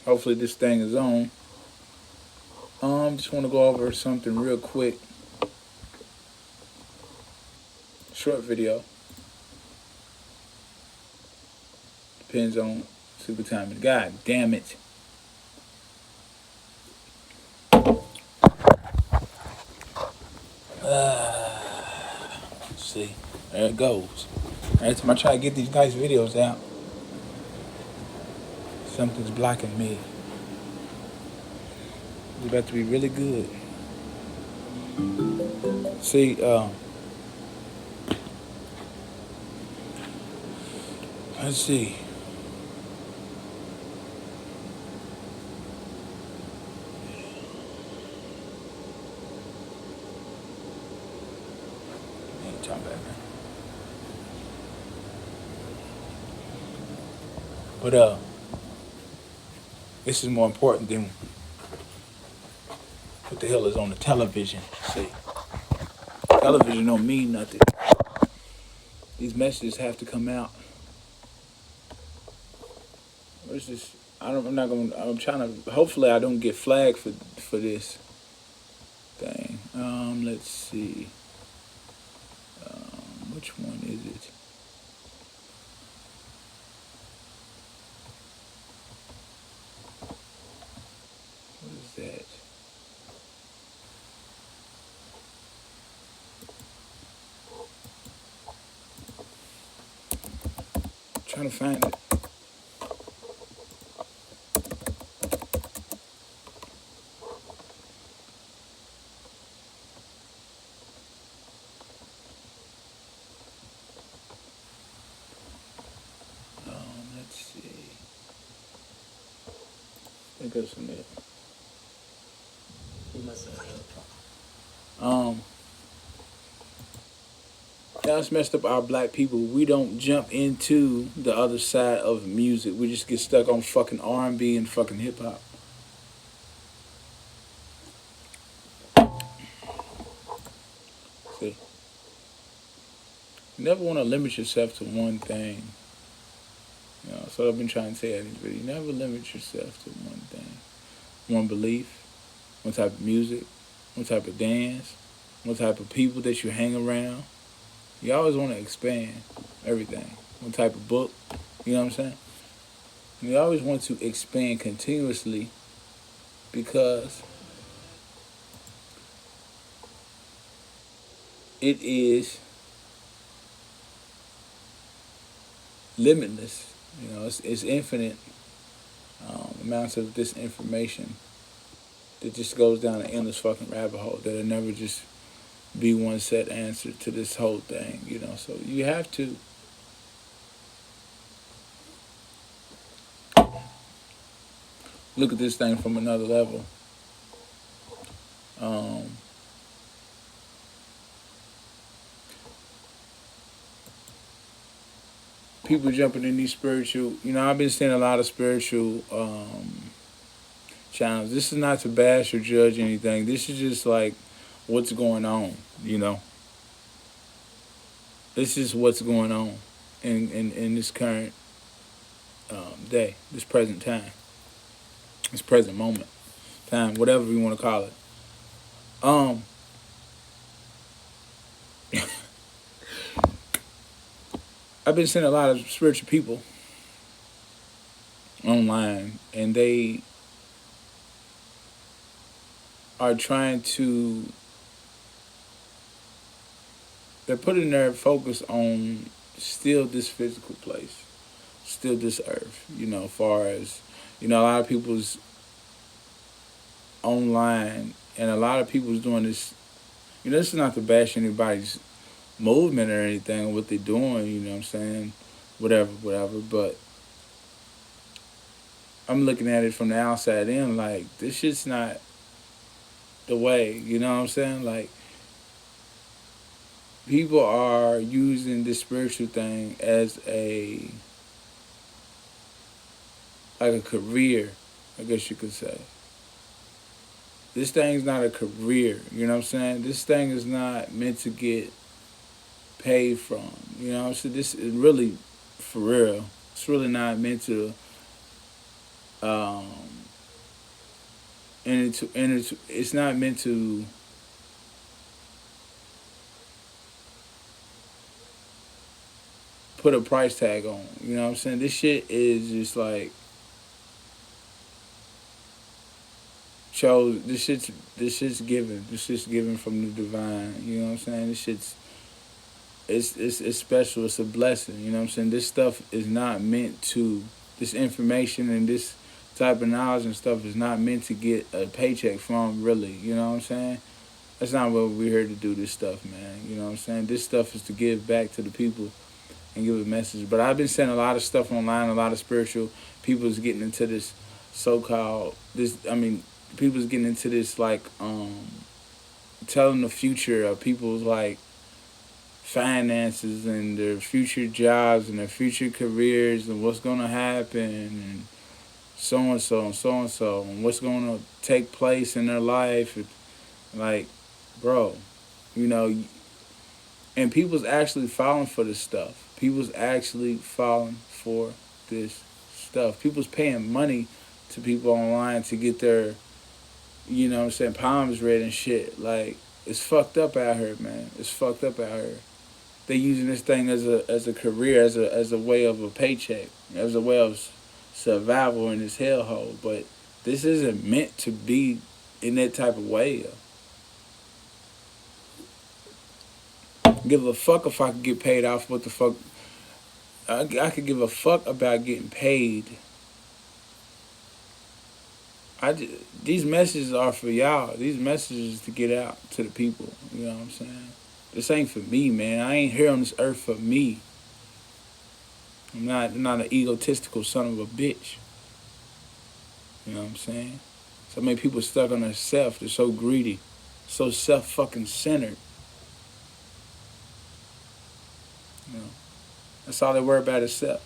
Hopefully this thing is on. Just want to go over something real quick. Short video. Depends on super time. God damn it. See, there it goes. Every time I try to get these nice videos out, something's blocking me. It's about to be really good. See, let's see. But this is more important than what the hell is on the television. See, television don't mean nothing. These messages have to come out. Where's this? I'm not gonna. I'm trying to. Hopefully, I don't get flagged for this thing. Let's see. Which one is it? What is that? I'm trying to find it. Let's see. I think it's from it. That's messed up our black people. We don't jump into the other side of music. We just get stuck on fucking R&B and fucking hip hop. See, you never want to limit yourself to one thing. You know, so I've been trying to say in this video. Never limit yourself to one thing, one belief, one type of music, one type of dance, one type of people that you hang around. You always want to expand everything. One type of book, you know what I'm saying? And you always want to expand continuously because it is limitless. You know, it's infinite amounts of this information that just goes down an endless fucking rabbit hole that'll never just be one set answer to this whole thing, you know. So you have to look at this thing from another level. People jumping in these spiritual, you know, I've been seeing a lot of spiritual channels. This is not to bash or judge anything. This is just like what's going on, you know. This is what's going on in this current day, this present time, this present moment, time, whatever you want to call it. I've been seeing a lot of spiritual people online, and they are trying to, they're putting their focus on still this physical place, still this earth, you know, as far as, you know, a lot of people's online, and a lot of people's doing this, you know, this is not to bash anybody's movement or anything, or what they're doing, you know what I'm saying, whatever, but I'm looking at it from the outside in, like, this shit's not the way, you know what I'm saying, like, people are using this spiritual thing as like a career, I guess you could say. This thing's not a career, you know what I'm saying, this thing is not meant to get paid from, you know. So this is really, for real, it's really not meant to it's not meant to put a price tag on. You know what I'm saying? This shit is just like chose. This shit's given. This shit's given from the divine. You know what I'm saying? This shit's it's special. It's a blessing. You know what I'm saying? This stuff is not meant to. This information and this type of knowledge and stuff is not meant to get a paycheck from. Really, you know what I'm saying? That's not what we're here to do. This stuff, man. You know what I'm saying? This stuff is to give back to the people and give a message. But I've been seeing a lot of stuff online. A lot of spiritual people is getting into this so-called this. I mean, people's getting into this like telling the future of people's like finances and their future jobs and their future careers and what's gonna happen and so and so and so and so and what's gonna take place in their life. Like, bro, you know, and people's actually falling for this stuff. People's actually falling for this stuff. People's paying money to people online to get their, you know what I'm saying, palms read and shit. Like, it's fucked up out here, man. It's fucked up out here. They using this thing as a career, as a way of a paycheck, as a way of survival in this hellhole. But this isn't meant to be in that type of way. Give a fuck if I could get paid off. What the fuck? I could give a fuck about getting paid. These messages are for y'all. These messages to get out to the people. You know what I'm saying? This ain't for me, man. I ain't here on this earth for me. I'm not an egotistical son of a bitch. You know what I'm saying? So many people stuck on their self. They're so greedy, so self-fucking-centered. You know, that's all they worry about is self.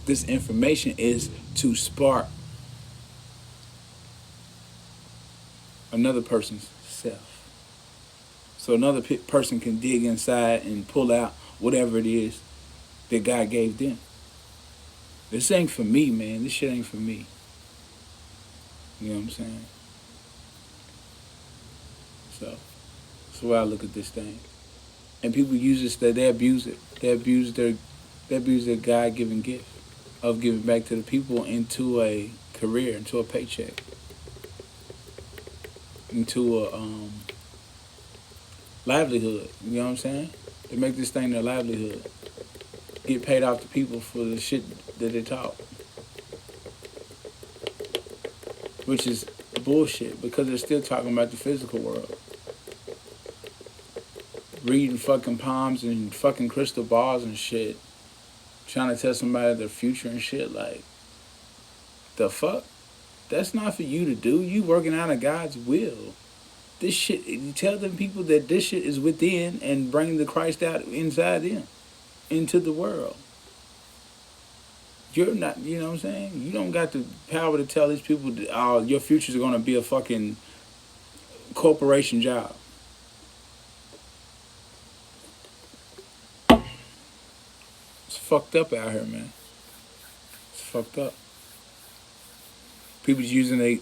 This information is to spark another person's self. So another person can dig inside and pull out whatever it is that God gave them. This ain't for me, man. This shit ain't for me. You know what I'm saying? So that's the way I look at this thing. And people use this, that they abuse it. They abuse their God-given gift of giving back to the people into a career, into a paycheck, into a livelihood. You know what I'm saying? They make this thing their livelihood. Get paid off to people for the shit that they taught. Which is bullshit, because they're still talking about the physical world. Reading fucking palms and fucking crystal balls and shit. Trying to tell somebody their future and shit. Like, the fuck? That's not for you to do. You working out of God's will. This shit, you tell them people that this shit is within and bring the Christ out inside them, into the world. You're not, you know what I'm saying? You don't got the power to tell these people that, oh, your future's going to be a fucking corporation job. It's fucked up out here, man. It's fucked up. People's using they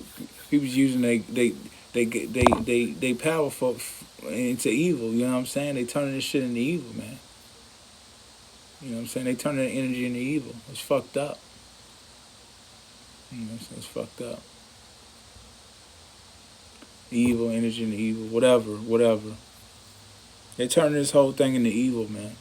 powerful into evil. You know what I'm saying? They turning this shit into evil, man. You know what I'm saying? They turning the energy into evil. It's fucked up. You know what I'm saying? It's fucked up. Evil, energy into evil, whatever. They turning this whole thing into evil, man.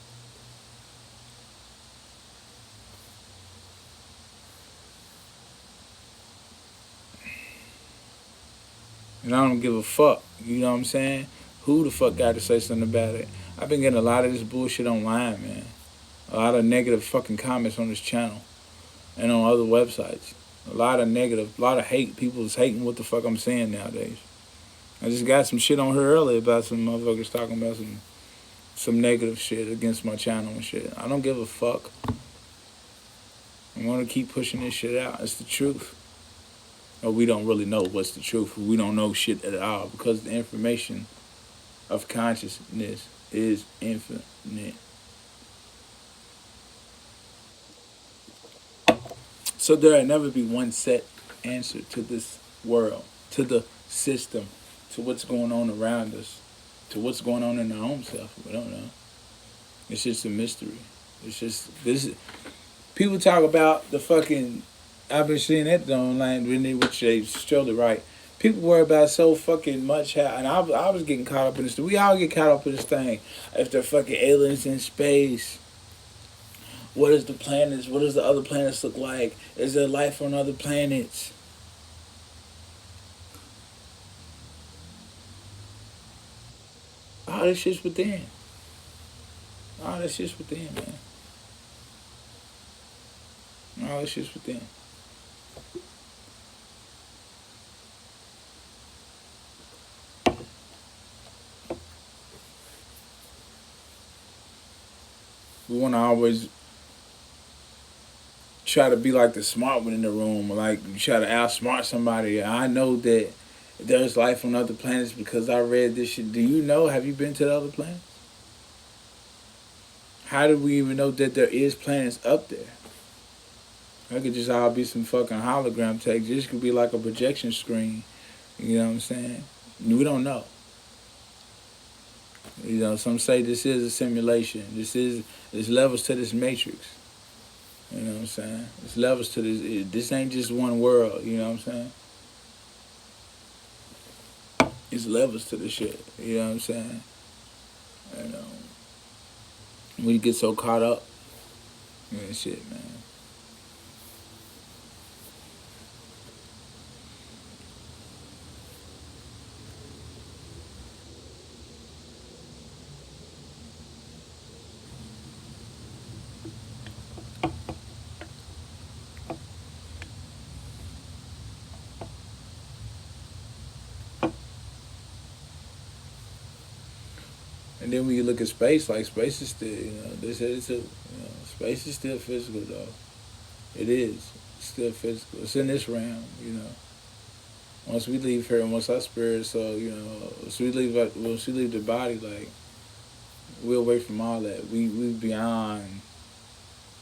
And I don't give a fuck. You know what I'm saying? Who the fuck got to say something about it? I've been getting a lot of this bullshit online, man. A lot of negative fucking comments on this channel and on other websites. A lot of negative, a lot of hate. People is hating what the fuck I'm saying nowadays. I just got some shit on her earlier about some motherfuckers talking about some negative shit against my channel and shit. I don't give a fuck. I'm gonna keep pushing this shit out. It's the truth. Or we don't really know what's the truth. We don't know shit at all, because the information of consciousness is infinite. So there'll never be one set answer to this world, to the system, to what's going on around us, to what's going on in our own self. We don't know. It's just a mystery. It's just this. People talk about the fucking. I've been seeing that online, really, which they totally right. People worry about so fucking much, and I was getting caught up in this. We all get caught up in this thing. If they're fucking aliens in space, what is the planets? What does the other planets look like? Is there life on other planets? All this shit's within. All this shit's within, man. All this shit's within. We want to always try to be like the smart one in the room, or like you try to outsmart somebody. I know that there's life on other planets because I read this shit. Do you know? Have you been to the other planets? How do we even know that there is planets up there? It could just all be some fucking hologram text. This could be like a projection screen. You know what I'm saying? We don't know. You know, some say this is a simulation. There's levels to this matrix. You know what I'm saying? There's levels to this. This ain't just one world. You know what I'm saying? It's levels to the shit. You know what I'm saying? You know, we get so caught up in that shit, man. And then when you look at space, like space is still, you know, they said space is still physical though. It is. It's still physical. It's in this realm, you know. Once we leave here, and once our spirit, so you know, once we leave the body, like we're away from all that. We beyond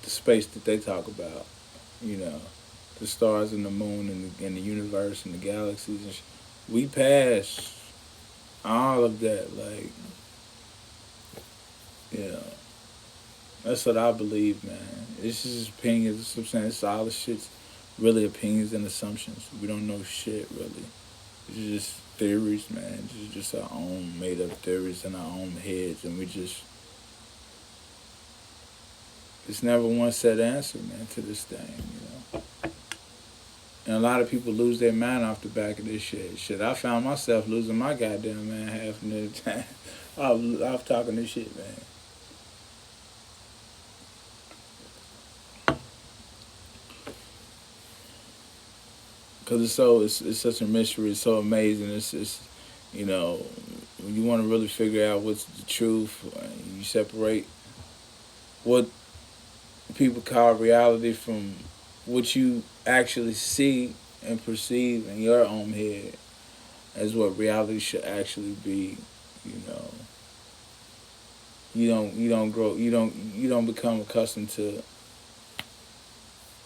the space that they talk about, you know, the stars and the moon and the universe and the galaxies. And we pass all of that, like, you know. That's what I believe, man. It's just opinions. I'm saying it's all the shit's really opinions and assumptions. We don't know shit really. It's just theories, man. It's just our own made up theories in our own heads, and we just it's never one set answer, man, to this thing, you know. And a lot of people lose their mind off the back of this shit. Shit, I found myself losing my goddamn man half of the time. I was talking this shit, man. Cause it's such a mystery. It's so amazing. It's you know, when you want to really figure out what's the truth, you separate what people call reality from what you actually see and perceive in your own head as what reality should actually be. You know, you don't become accustomed to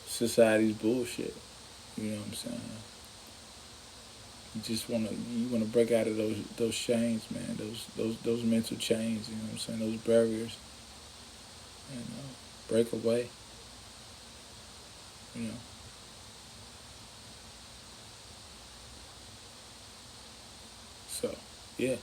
society's bullshit. You know what I'm saying? You wanna break out of those chains, man. Those mental chains. You know what I'm saying? Those barriers. You know, break away. You know. So, yeah.